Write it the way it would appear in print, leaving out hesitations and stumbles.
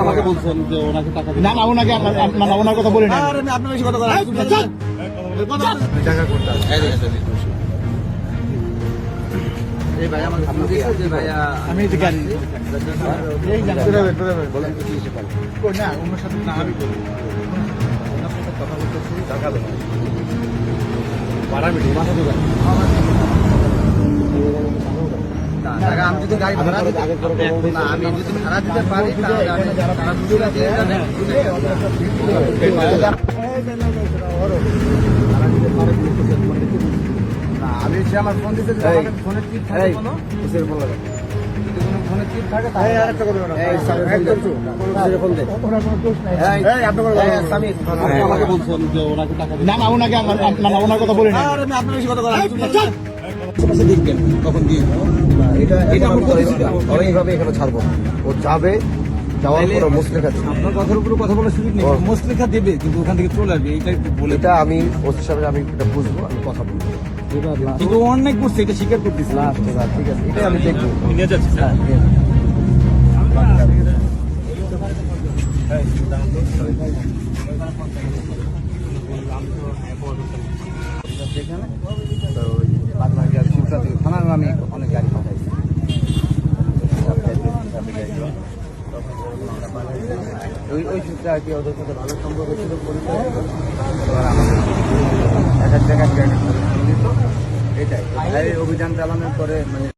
আমাকে বলছেন যে ওনাকে টাকা দিন। না ওনাকে ওনার কথা বলি না। আপনি বেশি কথা বলেন। টাকা করতে এই ভাই আমাকে ফোন দিয়েছে যে ভাইয়া আমি এই গাড়ি এই জানা বলেন তো কি এসে পারে। কই না ওনার সাথে না আমি বলি আপনার সাথে কথা বলতেছি। টাকা দেন বাড়াবি মাথা দোকান টাকা আমি যদি গাড়ি ভাড়া দিতে না আমি যদি ভাড়া দিতে পারি তাহলে আমি তারা দুজনে দিয়ে দেন আমি সে আমার ফোন দিতে ফোনের টিপ থাকে কোনো কিসের ফোন লাগে যদি কোনো ফোনের টিপ থাকে তাহলে আরেকটা করবে না এই ফোন দে ওনার কোনো দোষ নাই এই আপনি সামিত আমাকে বলছেন যে ওনাকে টাকা দিন। না ওনাকে ওনার কথা বলি না। আমি আপনার বেশি কথা বলেন। পাশে দেখবেন তখন দিয়ে এটা আমার এইভাবে এখানে ছাড়বো ও যাবে যাওয়ার পর মুসলিখা আপনার কথার উপরে কথা বলার সুযোগ নেই। মুসলিখা দেবে কিন্তু ওখান থেকে চলে আসবে এইটাই বলে এটা আমি ওসি সাহেব আমি এটা বুঝবো আমি কথা বলবো কিন্তু অনেক করছে এটা স্বীকার করতেছি ঠিক আছে এটাই আমি দেখবো নিয়ে যাচ্ছি স্যার সেখানে তো থানার আমি অনেক গাড়ি পাঠাইছি ওই সূত্রে আর কি ওদের সাথে ভালো সম্পর্ক ছিল পরিচয় এক এক জায়গায় এটাই অভিযান চালানোর পরে মানে